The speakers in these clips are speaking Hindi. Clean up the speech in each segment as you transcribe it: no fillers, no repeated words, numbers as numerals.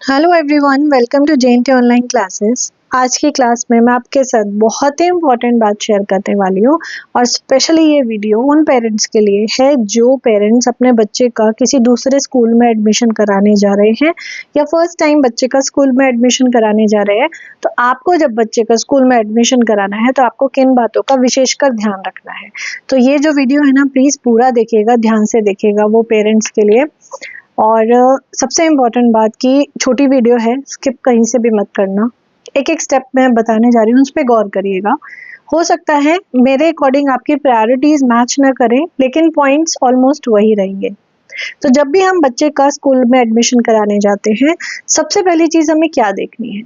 Hello everyone, welcome to JNT online classes. आज की क्लास में मैं आपके साथ बहुत ही इम्पोर्टेंट बात शेयर करने वाली हूँ और स्पेशली ये वीडियो उन पेरेंट्स के लिए है जो पेरेंट्स अपने बच्चे का किसी दूसरे स्कूल में एडमिशन कराने जा रहे हैं या फर्स्ट टाइम बच्चे का स्कूल में एडमिशन कराने जा रहे हैं। तो आपको जब बच्चे का स्कूल में एडमिशन कराना है तो आपको किन बातों का विशेषकर ध्यान रखना है। तो ये जो वीडियो है ना, प्लीज़ पूरा देखिएगा, ध्यान से देखिएगा वो पेरेंट्स के लिए। और सबसे इम्पोर्टेंट बात कि छोटी वीडियो है, स्किप कहीं से भी मत करना। एक एक स्टेप मैं बताने जा रही हूँ, उस पर गौर करिएगा। हो सकता है मेरे अकॉर्डिंग आपकी प्रायोरिटीज मैच ना करें, लेकिन पॉइंट्स ऑलमोस्ट वही रहेंगे। तो जब भी हम बच्चे का स्कूल में एडमिशन कराने जाते हैं, सबसे पहली चीज़ हमें क्या देखनी है।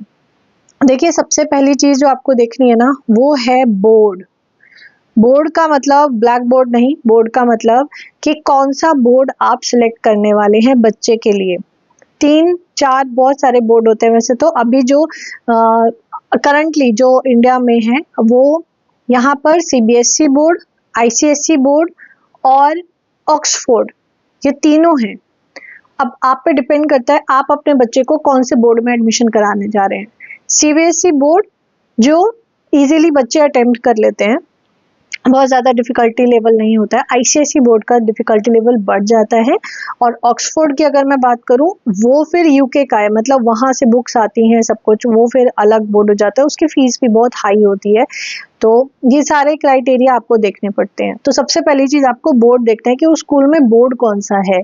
देखिए, सबसे पहली चीज़ जो आपको देखनी है ना, वो है बोर्ड। बोर्ड का मतलब ब्लैक बोर्ड नहीं, बोर्ड का मतलब कि कौन सा बोर्ड आप सिलेक्ट करने वाले हैं बच्चे के लिए। 3-4 बहुत सारे बोर्ड होते हैं वैसे तो। अभी जो करंटली जो इंडिया में है वो यहाँ पर CBSE बोर्ड, ICSE बोर्ड और ऑक्सफोर्ड, ये तीनों हैं। अब आप पे डिपेंड करता है आप अपने बच्चे को कौन से बोर्ड में एडमिशन कराने जा रहे हैं। CBSE बोर्ड जो इजीली बच्चे अटेम्प्ट कर लेते हैं, बहुत ज़्यादा डिफ़िकल्टी लेवल नहीं होता है। ICSE बोर्ड का डिफ़िकल्टी लेवल बढ़ जाता है। और ऑक्सफोर्ड की अगर मैं बात करूँ, वो फिर UK का है, मतलब वहाँ से बुक्स आती हैं सब कुछ, वो फिर अलग बोर्ड हो जाता है, उसकी फ़ीस भी बहुत हाई होती है। तो ये सारे क्राइटेरिया आपको देखने पड़ते हैं। तो सबसे पहली चीज़ आपको बोर्ड देखना है कि उस स्कूल में बोर्ड कौन सा है।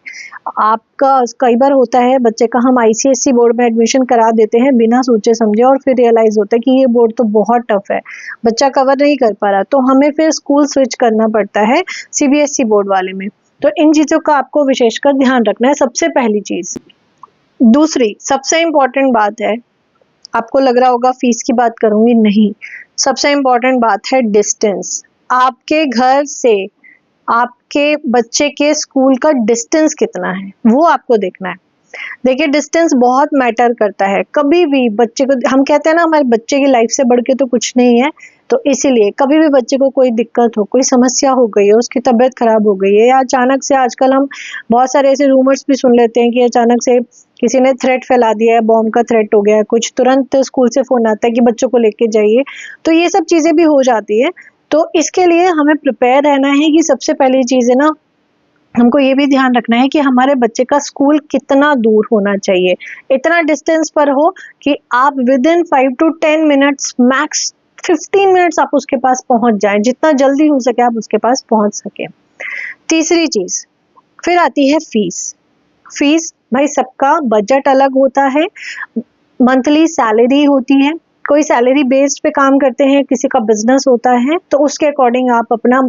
आपका कई बार होता है बच्चे का हम ICSE बोर्ड में एडमिशन करा देते हैं बिना सोचे समझे, और फिर रियलाइज़ होता है कि ये बोर्ड तो बहुत टफ है, बच्चा कवर नहीं कर पा रहा, तो हमें फिर स्कूल स्विच करना पड़ता है CBSE बोर्ड वाले में। तो इन चीज़ों का आपको विशेषकर ध्यान रखना है, सबसे पहली चीज़। दूसरी सबसे इम्पोर्टेंट बात है, आपको लग रहा होगा फीस की बात करूंगी, नहीं, सबसे इम्पोर्टेंट बात है डिस्टेंस। आपके घर से आपके बच्चे के स्कूल का डिस्टेंस कितना है, वो आपको देखना है। देखिए, डिस्टेंस बहुत मैटर करता है। कभी भी बच्चे को, हम कहते हैं ना हमारे बच्चे की लाइफ से बढ़ के तो कुछ नहीं है, तो इसीलिए कभी भी बच्चे को कोई दिक्कत हो, कोई समस्या हो गई है, उसकी तबीयत खराब हो गई है, या अचानक से, आजकल हम बहुत सारे ऐसे रूमर्स भी सुन लेते हैं कि अचानक से किसी ने थ्रेट फैला दिया है, बॉम्ब का थ्रेट हो गया है कुछ, तुरंत स्कूल से फ़ोन आता है कि बच्चों को लेके जाइए। तो ये सब चीज़ें भी हो जाती है। तो इसके लिए हमें प्रिपेयर रहना है कि सबसे पहली चीज़ है ना, हमको ये भी ध्यान रखना है कि हमारे बच्चे का स्कूल कितना दूर होना चाहिए। इतना डिस्टेंस पर हो कि आप within 5 to 10 minutes, max 15 minutes आप उसके पास पहुंच जाएं, जितना जल्दी हो सके आप उसके पास पहुंच सके। तीसरी चीज़ फिर आती है फीस। फीस भाई, सबका बजट अलग होता है, मंथली सैलरी होती है, कोई सैलरी बेस्ड पे काम करते हैं, किसी का बिजनेस होता है, तो उसके अकॉर्डिंग आप अपना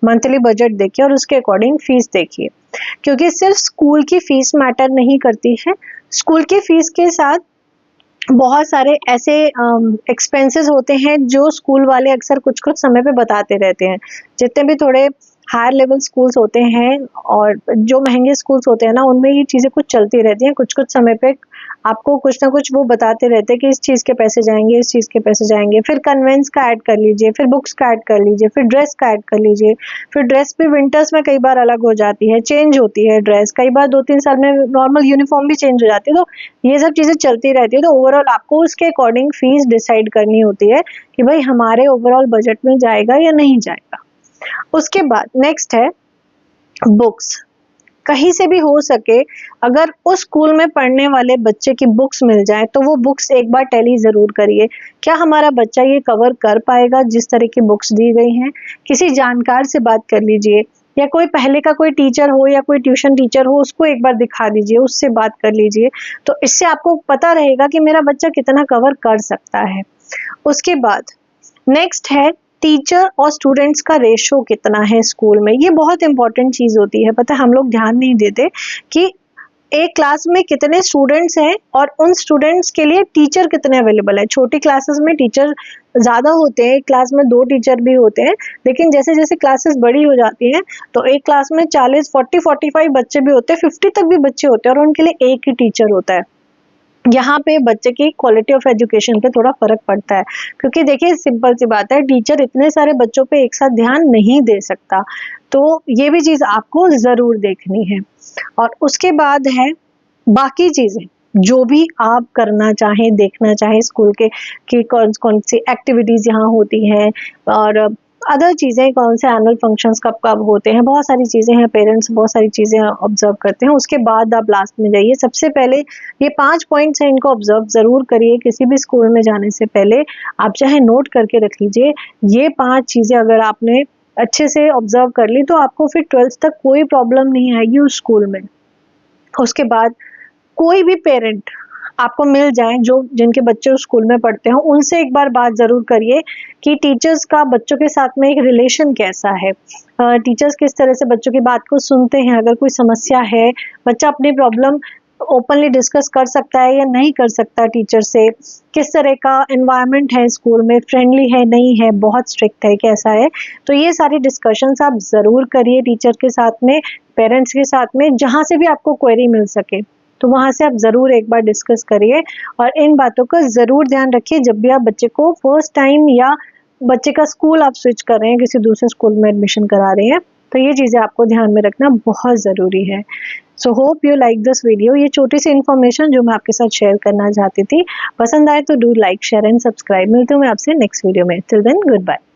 मंथली बजट देखिए और उसके अकॉर्डिंग फीस देखिए। क्योंकि सिर्फ स्कूल की फीस मैटर नहीं करती है, स्कूल की फीस के साथ बहुत सारे ऐसे एक्सपेंसेस होते हैं जो स्कूल वाले अक्सर कुछ कुछ समय पे बताते रहते हैं। जितने भी थोड़े हायर लेवल स्कूल्स होते हैं और जो महंगे स्कूल्स होते हैं ना, उनमें ये चीज़ें कुछ चलती रहती हैं। कुछ कुछ समय पे आपको कुछ ना कुछ वो बताते रहते हैं कि इस चीज़ के पैसे जाएंगे, इस चीज़ के पैसे जाएंगे, फिर कन्वेंस का ऐड कर लीजिए, फिर बुक्स का ऐड कर लीजिए, फिर ड्रेस का ऐड कर लीजिए। फिर ड्रेस भी विंटर्स में कई बार अलग हो जाती है, चेंज होती है ड्रेस, कई बार 2-3 साल में नॉर्मल यूनिफॉर्म भी चेंज हो जाती है। तो ये सब चीज़ें चलती रहती है। तो ओवरऑल आपको उसके अकॉर्डिंग फीस डिसाइड करनी होती है कि भाई हमारे ओवरऑल बजट में जाएगा या नहीं जाएगा। उसके बाद नेक्स्ट है बुक्स। कहीं से भी हो सके, अगर उस स्कूल में पढ़ने वाले बच्चे की बुक्स मिल जाए तो वो बुक्स एक बार टैली ज़रूर करिए। क्या हमारा बच्चा ये कवर कर पाएगा जिस तरह की बुक्स दी गई हैं। किसी जानकार से बात कर लीजिए, या कोई पहले का कोई टीचर हो या कोई ट्यूशन टीचर हो, उसको एक बार दिखा दीजिए, उससे बात कर लीजिए। तो इससे आपको पता रहेगा कि मेरा बच्चा कितना कवर कर सकता है। उसके बाद नेक्स्ट है टीचर और स्टूडेंट्स का रेशो कितना है स्कूल में। ये बहुत इंपॉर्टेंट चीज़ होती है, पता है हम लोग ध्यान नहीं देते कि एक क्लास में कितने स्टूडेंट्स हैं और उन स्टूडेंट्स के लिए टीचर कितने अवेलेबल है। छोटी क्लासेस में टीचर ज़्यादा होते हैं, एक क्लास में 2 टीचर भी होते हैं, लेकिन जैसे जैसे क्लासेस बड़ी हो जाती हैं तो एक क्लास में 40, 40, 45 बच्चे भी होते हैं, 50 तक भी बच्चे होते हैं, और उनके लिए एक ही टीचर होता है। यहाँ पे बच्चे की क्वालिटी ऑफ एजुकेशन पे थोड़ा फर्क पड़ता है, क्योंकि देखिए सिंपल सी बात है, टीचर इतने सारे बच्चों पे एक साथ ध्यान नहीं दे सकता। तो ये भी चीज़ आपको ज़रूर देखनी है। और उसके बाद है बाकी चीज़ें। जो भी आप करना चाहें, देखना चाहें स्कूल के कि कौन कौन सी एक्टिविटीज़ यहाँ होती हैं और अदर चीज़ें, कौन से एनुअल फंक्शंस कब कब होते हैं, बहुत सारी चीज़ें हैं, पेरेंट्स बहुत सारी चीज़ें ऑब्जर्व करते हैं। उसके बाद आप लास्ट में जाइए। सबसे पहले ये 5 पॉइंट्स हैं, इनको ऑब्जर्व ज़रूर करिए किसी भी स्कूल में जाने से पहले। आप चाहे नोट करके रख लीजिए। ये 5 चीज़ें अगर आपने अच्छे से ऑब्जर्व कर ली तो आपको फिर 12th तक कोई प्रॉब्लम नहीं आएगी उस स्कूल में। उसके बाद कोई भी पेरेंट आपको मिल जाए जो जिनके बच्चे उस स्कूल में पढ़ते हो, उनसे एक बार बात ज़रूर करिए कि टीचर्स का बच्चों के साथ में एक रिलेशन कैसा है। टीचर्स किस तरह से बच्चों की बात को सुनते हैं, अगर कोई समस्या है, बच्चा अपनी प्रॉब्लम ओपनली डिस्कस कर सकता है या नहीं कर सकता टीचर से, किस तरह का एनवायरनमेंट है स्कूल में, फ्रेंडली है, नहीं है, बहुत स्ट्रिक्ट है, कैसा है। तो ये सारी डिस्कशंस आप ज़रूर करिए टीचर के साथ में, पेरेंट्स के साथ में, जहाँ से भी आपको क्वेरी मिल सके। तो वहाँ से आप ज़रूर एक बार डिस्कस करिए और इन बातों का ज़रूर ध्यान रखिए जब भी आप बच्चे को फर्स्ट टाइम या बच्चे का स्कूल आप स्विच कर रहे हैं, किसी दूसरे स्कूल में एडमिशन करा रहे हैं, तो ये चीज़ें आपको ध्यान में रखना बहुत ज़रूरी है। So hope you like this video. ये छोटी सी इन्फॉर्मेशन जो मैं आपके साथ शेयर करना चाहती थी, पसंद आए तो do like, share and subscribe. मिलती हूँ मैं आपसे नेक्स्ट वीडियो में। Till then good bye.